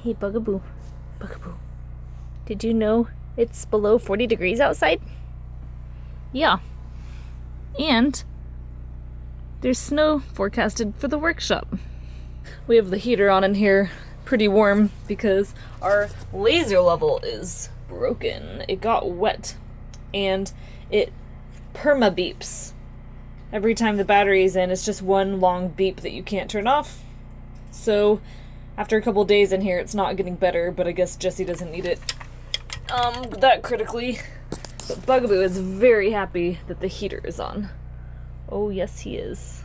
Hey, Bugaboo. Bugaboo. Did you know it's below 40 degrees outside? Yeah. And there's snow forecasted for the workshop. We have the heater on in here, pretty warm, because our laser level is broken. It got wet, and it perma beeps. Every time the battery's in, it's just one long beep that you can't turn off. So after a couple days in here, it's not getting better, but I guess Jesse doesn't need it that critically. But Bugaboo is very happy that the heater is on. Oh yes, he is.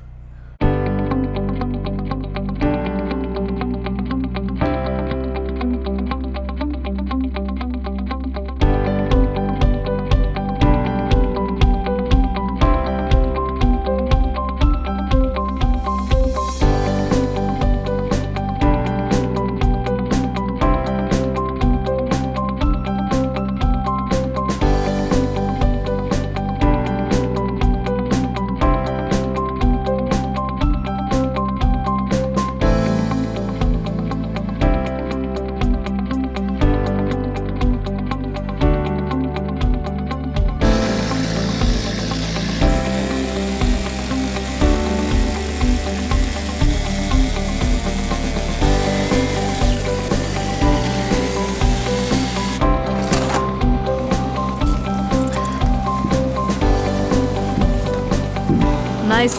Nice.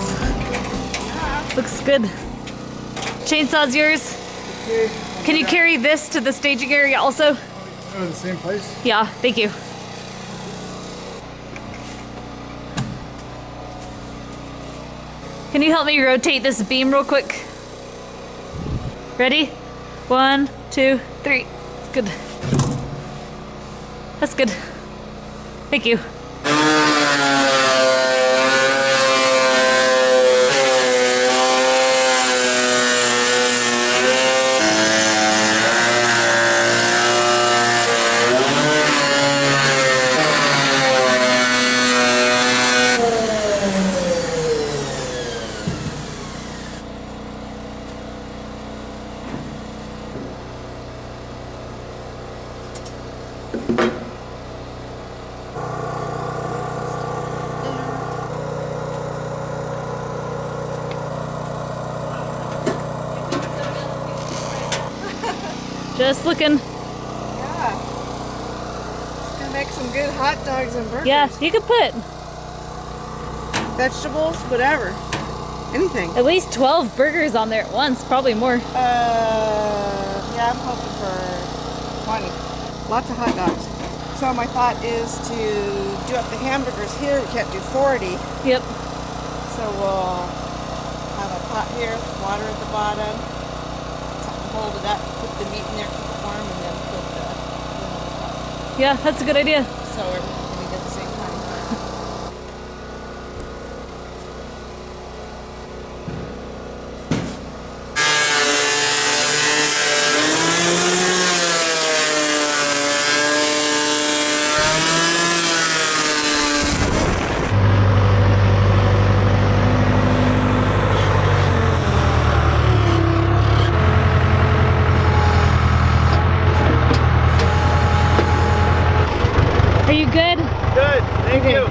Looks good. Chainsaw's yours. Okay. Can you carry this to the staging area also? Oh, the same place? Yeah, thank you. Can you help me rotate this beam real quick? Ready? 1, 2, 3. Good. That's good. Thank you. Just looking. Yeah. It's gonna make some good hot dogs and burgers. Yeah, you could put Vegetables, whatever. Anything. at least 12 burgers on there at once, probably more. Yeah, I'm hoping for 20. Lots of hot dogs. So my thought is to do up the hamburgers here. We can't do 40. Yep. So we'll have a pot here, water at the bottom, something to hold it up, put the meat in there, keep it warm, and then put the lid on the top. Yeah, that's a good idea. So everything can eat at the same time. Are you good? Good, thank Okay. you.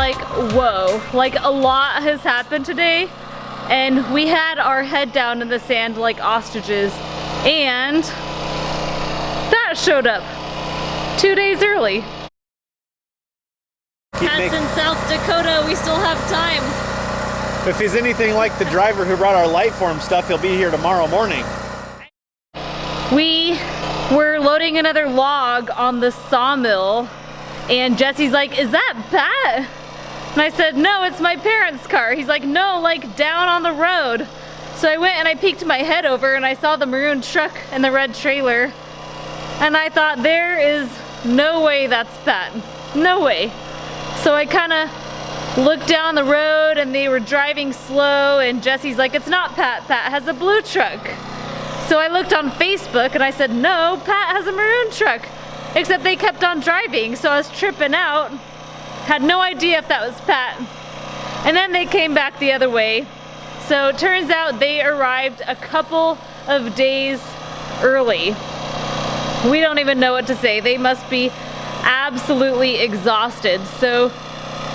like, whoa, like a lot has happened today, and we had our head down in the sand like ostriches, and that showed up 2 days early. Pat's in South Dakota, we still have time. If he's anything like the driver who brought our light form stuff, he'll be here tomorrow morning. We were loading another log on the sawmill, and Jesse's like, is that Pat? And I said, no, it's my parents' car. He's like, no, like down on the road. So I went and I peeked my head over and I saw the maroon truck and the red trailer. And I thought, there is no way that's Pat. No way. So I kind of looked down the road and they were driving slow, and Jesse's like, it's not Pat, Pat has a blue truck. So I looked on Facebook and I said, no, Pat has a maroon truck. Except they kept on driving, so I was tripping out. Had no idea if that was Pat. And then they came back the other way. So it turns out they arrived a couple of days early. We don't even know what to say. They must be absolutely exhausted. So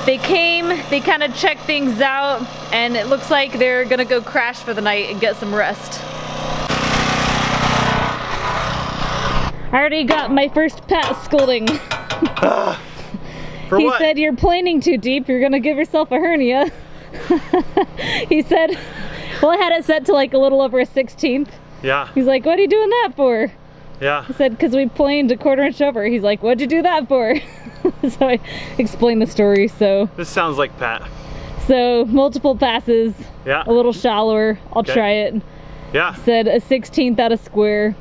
they came, they kind of checked things out, and it looks like they're gonna go crash for the night and get some rest. I already got my first Pat scolding. For he what? said, you're planing too deep, you're gonna give yourself a hernia. He said, well, I had it set to like a little over a 16th. Yeah. He's like, what are you doing that for? Yeah. I said, because we planed a 1/4 inch over. He's like, what'd you do that for? So I explained the story. So This sounds like Pat. multiple passes, Yeah. a little shallower. I'll Okay. try it. Yeah. Said a 16th out of square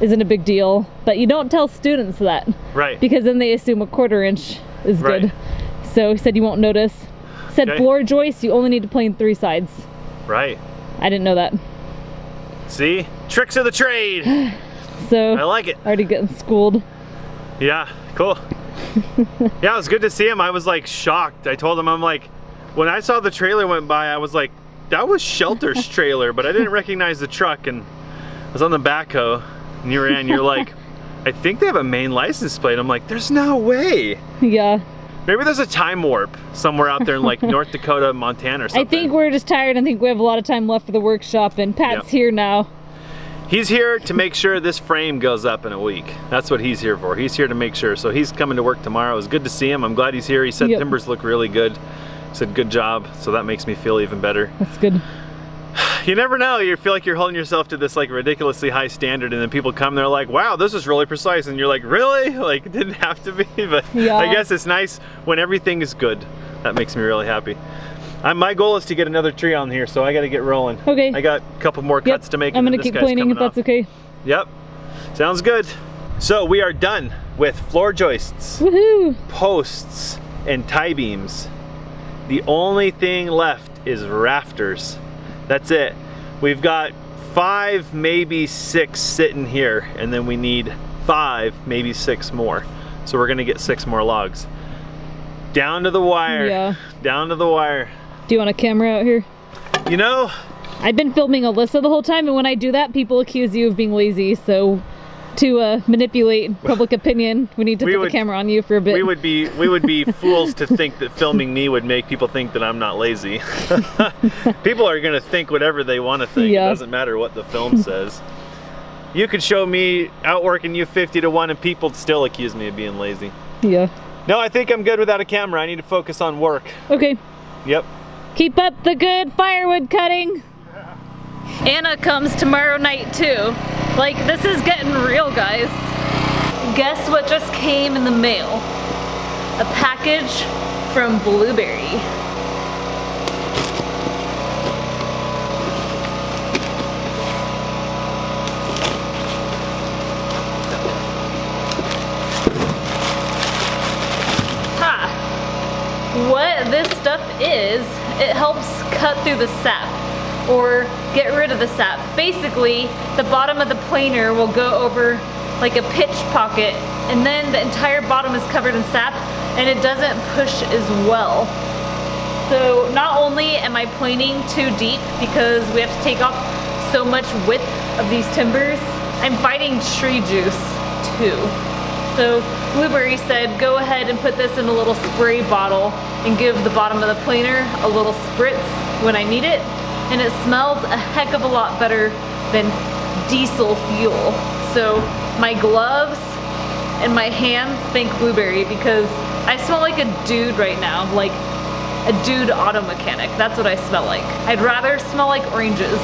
isn't a big deal, but you don't tell students that. Right. Because then they assume a 1/4 inch is Right. good. So he said you won't notice. Said Okay. floor joist, you only need to plane 3 sides. Right. I didn't know that. See? Tricks of the trade. So I like it. already getting schooled. Yeah, cool. Yeah, it was good to see him. I was like shocked. I told him, I'm like, when I saw the trailer went by, I was like, that was Shelter's trailer, but I didn't recognize the truck, and I was on the backhoe, and you ran, you're like, I think they have a Maine license plate. I'm like, there's no way. Yeah. Maybe there's a time warp somewhere out there in like North Dakota, Montana or something. I think we're just tired and think we have a lot of time left for the workshop, and Pat's Yep. here now. He's here to make sure this frame goes up in a week. That's what he's here for. He's here to make sure. So he's coming to work tomorrow. It was good to see him. I'm glad he's here. He said Yep. timbers look really good. He said good job. So that makes me feel even better. That's good. You never know. You feel like you're holding yourself to this like ridiculously high standard, and then people come, they're like, wow, this is really precise. And you're like, really? Like, it didn't have to be. But Yeah. I guess it's nice when everything is good. That makes me really happy. My goal is to get another tree on here, so I got to get rolling. Okay. I got a couple more cuts to make. I'm and then gonna this keep guy's cleaning coming if that's off. okay. Yep, sounds good. So we are done with floor joists, Woohoo! posts, and tie beams. The only thing left is rafters. That's it. We've got 5, maybe 6 sitting here, and then we need 5, maybe 6 more. So we're gonna get 6 more logs. Down to the wire. Yeah. Down to the wire. Do you want a camera out here? You know, I've been filming Alyssa the whole time, and when I do that, people accuse you of being lazy. So, to manipulate public opinion, we need to put the camera on you for a bit. we would be fools to think that filming me would make people think that I'm not lazy. People are gonna think whatever they want to think. Yeah. It doesn't matter what the film says. You could show me outworking you 50 to 1 and people still accuse me of being lazy. Yeah. No, I think I'm good without a camera. I need to focus on work. Okay. Yep. Keep up the good firewood cutting. Anna comes tomorrow night too. Like, this is getting real, guys. Guess what just came in the mail? A package from Blueberry. What this stuff is, it helps cut through the sap or get rid of the sap. Basically, the bottom of the planer will go over like a pitch pocket, and then the entire bottom is covered in sap and it doesn't push as well. So not only am I planing too deep because we have to take off so much width of these timbers, I'm fighting tree juice too. So Blueberry said, go ahead and put this in a little spray bottle and give the bottom of the planer a little spritz when I need it. And it smells a heck of a lot better than diesel fuel. So my gloves and my hands thank Blueberry, because I smell like a dude right now, like a dude auto mechanic. That's what I smell like. I'd rather smell like oranges.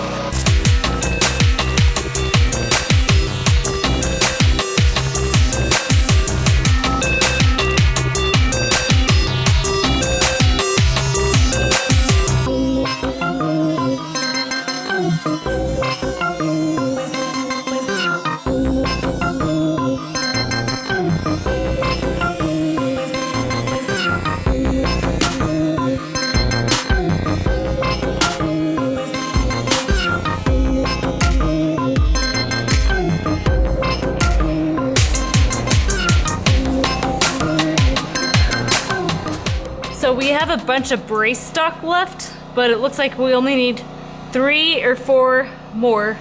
So we have a bunch of brace stock left, but it looks like we only need 3 or 4 more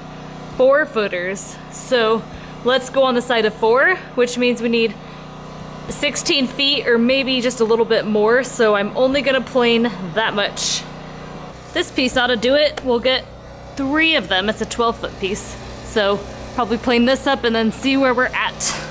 4-footers. So let's go on the side of 4, which means we need 16 feet or maybe just a little bit more. So I'm only gonna plane that much. This piece ought to do it. We'll get 3 of them. It's a 12-foot piece. So probably plane this up and then see where we're at.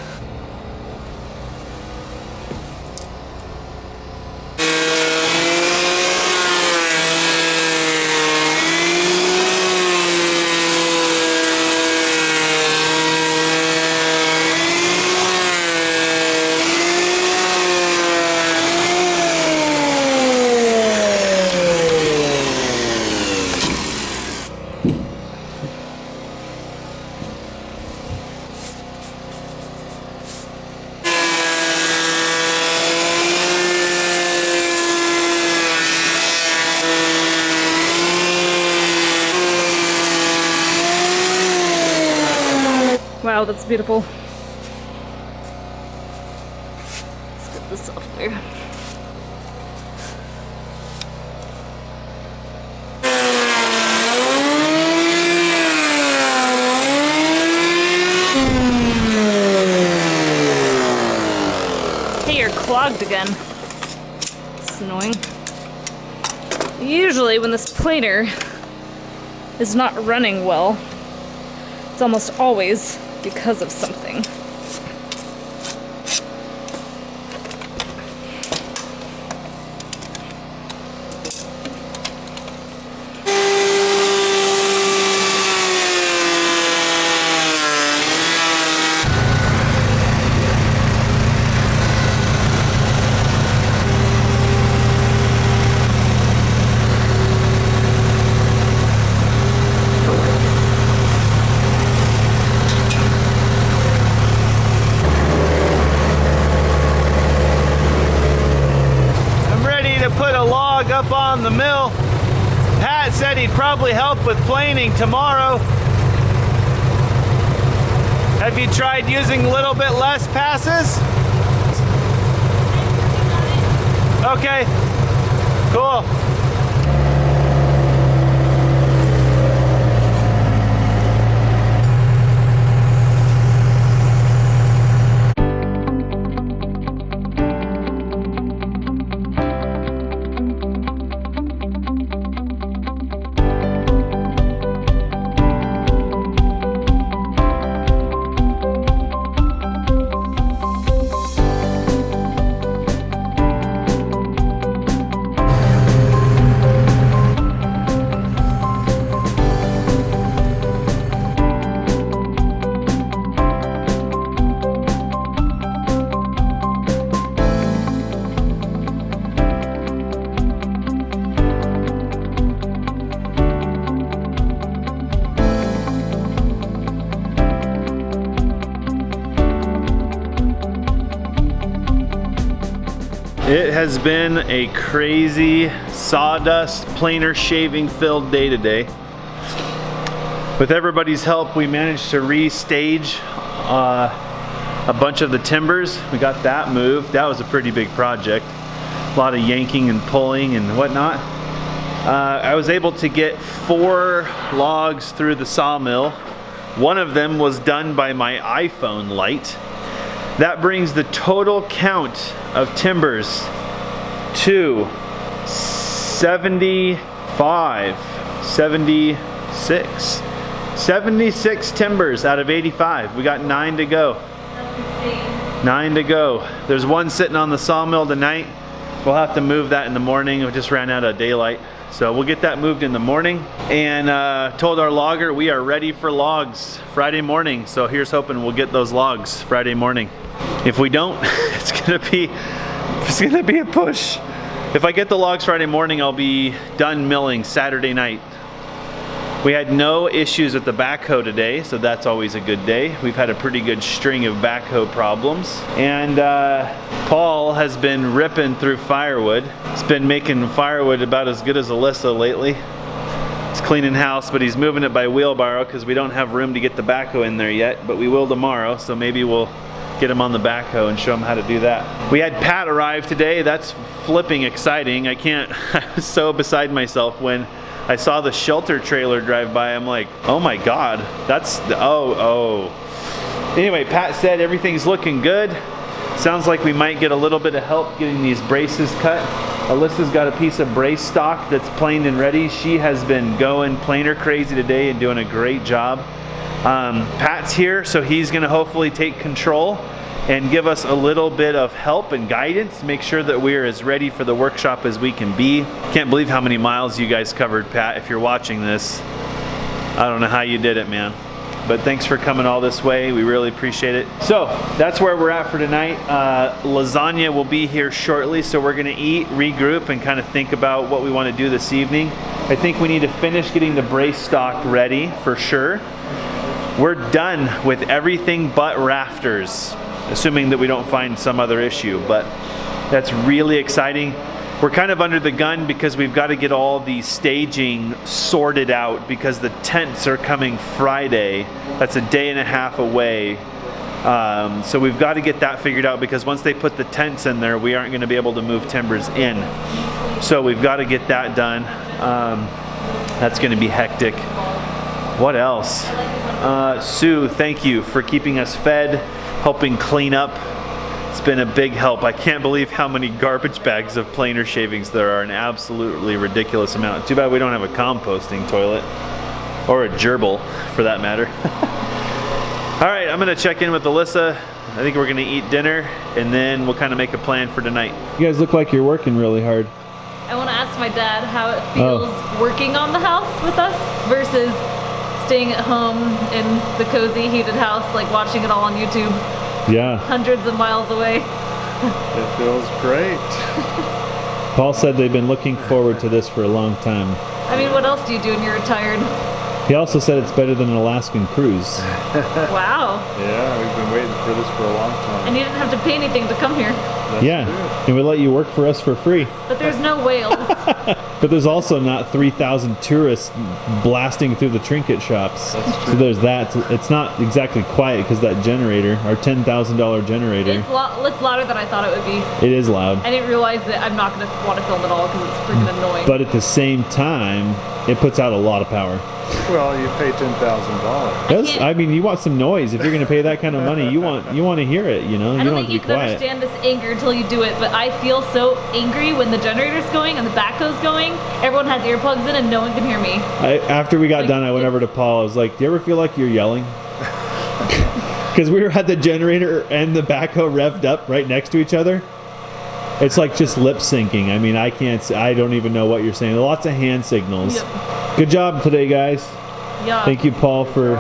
Wow, that's beautiful. Let's get this off there. Hey, you're clogged again. It's annoying. Usually when this planer is not running well, it's almost always because of something. Up on the mill. Pat said he'd probably help with planing tomorrow. Have you tried using a little bit less passes? Okay, cool. It has been a crazy sawdust planer shaving filled day today. With everybody's help, we managed to restage a bunch of the timbers. We got that moved. That was a pretty big project. A lot of yanking and pulling and whatnot. I was able to get 4 logs through the sawmill. One of them was done by my iPhone light. That brings the total count of timbers to 75, 76. 76 timbers out of 85. We got 9 to go. 9 to go. There's one sitting on the sawmill tonight. We'll have to move that in the morning. We just ran out of daylight. So we'll get that moved in the morning. And told our logger we are ready for logs Friday morning. So here's hoping we'll get those logs Friday morning. If we don't, it's gonna be a push. If I get the logs Friday morning, I'll be done milling Saturday night. We had no issues with the backhoe today, so that's always a good day. We've had a pretty good string of backhoe problems. And Paul has been ripping through firewood. He's been making firewood about as good as Alyssa lately. He's cleaning house, but he's moving it by wheelbarrow because we don't have room to get the backhoe in there yet, but we will tomorrow, so maybe we'll get him on the backhoe and show him how to do that. We had Pat arrive today. That's flipping exciting. I was so beside myself when I saw the shelter trailer drive by. I'm like, oh my God, that's the, oh. Anyway, Pat said everything's looking good. Sounds like we might get a little bit of help getting these braces cut. Alyssa's got a piece of brace stock that's planed and ready. She has been going planer crazy today and doing a great job. Pat's here, so he's gonna hopefully take control and give us a little bit of help and guidance, make sure that we're as ready for the workshop as we can be. Can't believe how many miles you guys covered, Pat. If you're watching this, I don't know how you did it, man. But thanks for coming all this way. We really appreciate it. So that's where we're at for tonight. Lasagna will be here shortly, so we're gonna eat, regroup, and kind of think about what we want to do this evening. I think we need to finish getting the brace stock ready for sure. We're done with everything but rafters, assuming that we don't find some other issue, but that's really exciting. We're kind of under the gun because we've got to get all the staging sorted out because the tents are coming Friday. That's a day and a half away. So we've got to get that figured out because once they put the tents in there, we aren't going to be able to move timbers in. So we've got to get that done. That's going to be hectic. What else? Sue, thank you for keeping us fed, helping clean up. It's been a big help. I can't believe how many garbage bags of planer shavings there are, an absolutely ridiculous amount. Too bad we don't have a composting toilet, or a gerbil for that matter. All right, I'm gonna check in with Alyssa. I think we're gonna eat dinner, and then we'll kind of make a plan for tonight. You guys look like you're working really hard. I want to ask my dad how it feels working on the house with us versus staying at home in the cozy heated house, like watching it all on YouTube. Yeah. Hundreds of miles away. It feels great. Paul said they've been looking forward to this for a long time. I mean, what else do you do when you're retired? He also said it's better than an Alaskan cruise. Wow. Yeah, we've been waiting for this for a long time. And you didn't have to pay anything to come here. That's yeah, good. and we let you work for us for free. But there's no whales. But there's also not 3,000 tourists blasting through the trinket shops. That's true. So there's that. It's not exactly quiet because that generator, our $10,000 generator. It's louder than I thought it would be. It is loud. I didn't realize that I'm not going to want to film at all because it's freaking annoying. But at the same time, it puts out a lot of power. Well, you pay $10,000. I mean, you want some noise. If you're going to pay that kind of money, you want to hear it. You know, I you don't want think to be you can quiet. understand this anger until you do it, but I feel so angry when the generator's going and the backhoe's going. Everyone has earplugs in and no one can hear me. After we got done, I went over to Paul. I was like, do you ever feel like you're yelling? Because we had the generator and the backhoe revved up right next to each other. It's like just lip syncing. I mean, I don't even know what you're saying. Lots of hand signals. Yep. Good job today, guys. Yeah. Thank you, Paul, for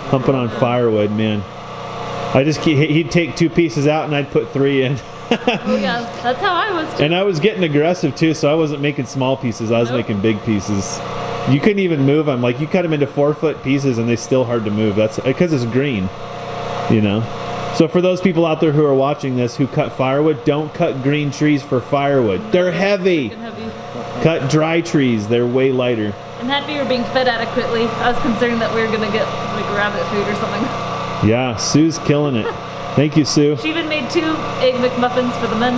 humping on firewood, man. He'd take 2 pieces out and I'd put 3 in. Oh yeah, that's how I was too. And I was getting aggressive too, so I wasn't making small pieces. I was making big pieces. You couldn't even move them. Like, you cut them into 4-foot pieces and they're still hard to move. That's because it's green, you know. So for those people out there who are watching this who cut firewood, don't cut green trees for firewood. They're heavy. Cut dry trees. They're way lighter. I'm happy we're being fed adequately. I was concerned that we were gonna get like rabbit food or something. Yeah, Sue's killing it. Thank you, Sue. She even made 2 egg McMuffins for the men.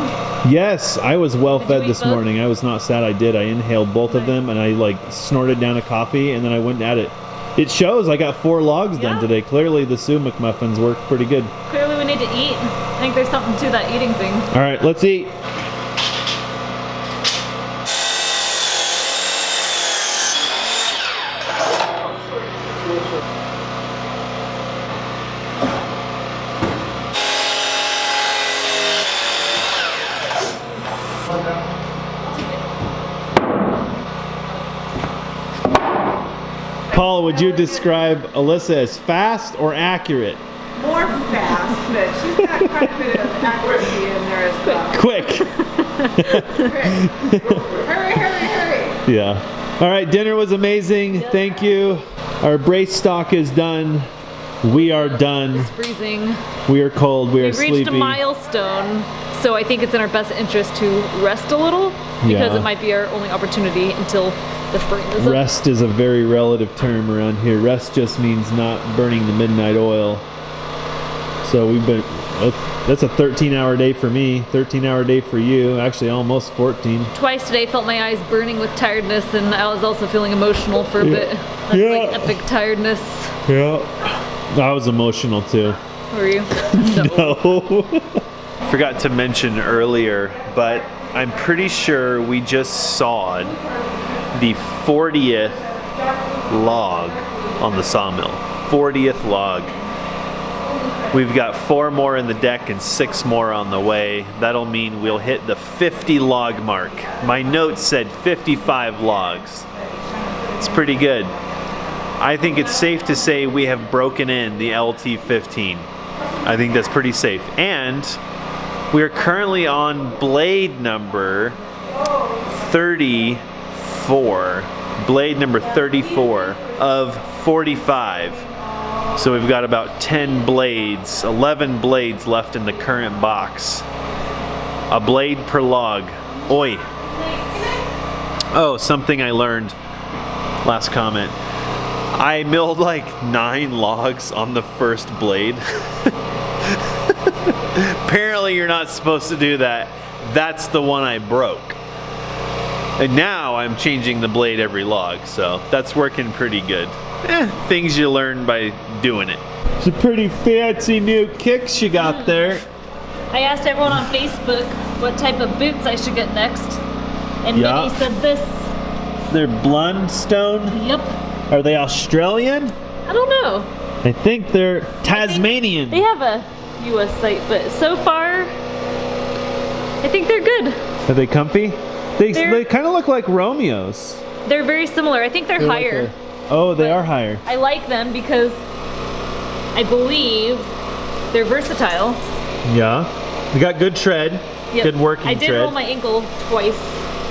Yes, I was well Did fed you eat this both? morning. I was not sad I did. I inhaled both of them and I like snorted down a coffee and then I went at it. It shows I got 4 logs done Yeah. today. Clearly the Sue McMuffins worked pretty good. Clearly when we need to eat. I think there's something to that eating thing. All right, let's eat. Paul, would you describe Alyssa as fast or accurate? More fast, but she's got quite a bit of accuracy in there as well. Quick. Hurry, hurry, hurry. Yeah. All right, dinner was amazing. Thank you. Our brace stock is done. We are done. It's freezing. We are cold. We are We've reached sleepy. a milestone, so I think it's in our best interest to rest a little because Yeah. it might be our only opportunity until the spring is up. Rest is a very relative term around here. Rest just means not burning the midnight oil. So we've been, that's a 13-hour day for me, 13-hour day for you, actually almost 14. Twice today felt my eyes burning with tiredness, and I was also feeling emotional for a bit. That's like epic tiredness. Yeah. I was emotional too. Were you? No. Forgot to mention earlier, but I'm pretty sure we just sawed the 40th log on the sawmill. 40th log. We've got 4 more in the deck and 6 more on the way. That'll mean we'll hit the 50 log mark. My notes said 55 logs. It's pretty good. I think it's safe to say we have broken in the LT15. I think that's pretty safe. And we're currently on blade number 34. Blade number 34 of 45. So we've got about 10 blades, 11 blades left in the current box. A blade per log. Oi. Oh, something I learned. Last comment. I milled like 9 logs on the first blade. Apparently you're not supposed to do that. That's the one I broke. And now I'm changing the blade every log, so that's working pretty good. Things you learn by doing it. It's a pretty fancy new kicks you got there. I asked everyone on Facebook what type of boots I should get next, and Yeah. Minnie said this. They're Blundstone. Yep. Are they Australian? I don't know. I think they're Tasmanian. They have a U.S. site, but so far, I think they're good. Are they comfy? They kind of look like Romeo's. They're very similar. I think they're They're higher. like oh, they are higher. I like them because I believe they're versatile. Yeah. They got good tread. Yep. Good working I did tread. roll my ankle twice.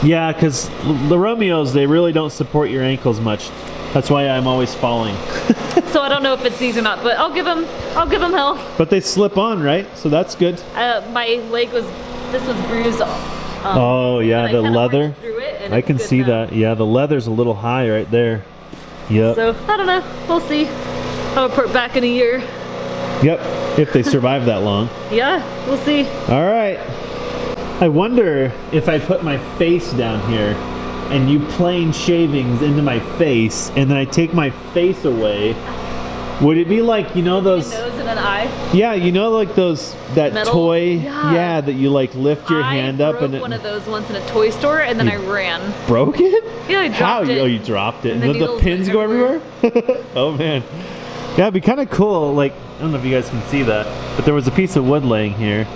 Yeah, because the Romeos, they really don't support your ankles much. That's why I'm always falling. So I don't know if it's these or not, but I'll give them hell. But they slip on, right? So that's good. My leg was bruised. Oh yeah, and I the kinda leather. worked through it, and I it's can good see now. that. Yeah, the leather's a little high right there. Yep. So I don't know. We'll see. I'll report back in a year. Yep. If they survive that long. Yeah, we'll see. All right. I wonder if I put my face down here and you plane shavings into my face and then I take my face away, would it be like, you know those... A nose and an eye. Yeah, you know like those, that Metal? toy? Yeah. That you like lift your hand up and I it... broke one of those once in a toy store, and then I ran. Broke it? Yeah, I dropped How? it. Oh, you dropped it. And And the the needles pins went go everywhere? Oh man. Yeah, it'd be kind of cool. Like, I don't know if you guys can see that, but there was a piece of wood laying here.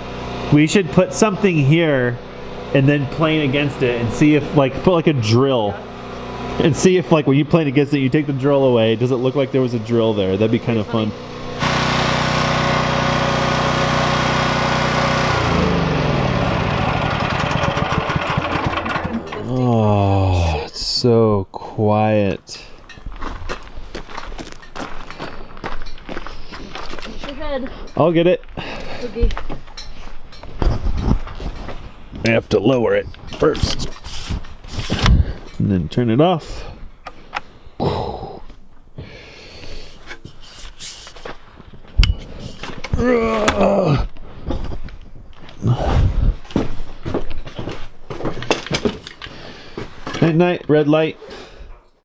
We should put something here and then plane against it and see if, like, put like a drill. And see if, like, when you plane against it, you take the drill away. Does it look like there was a drill there? That'd be kind of fun. Oh, it's so quiet. Push your head. I'll get it. Okay. I have to lower it first. And then turn it off. Night night, red light.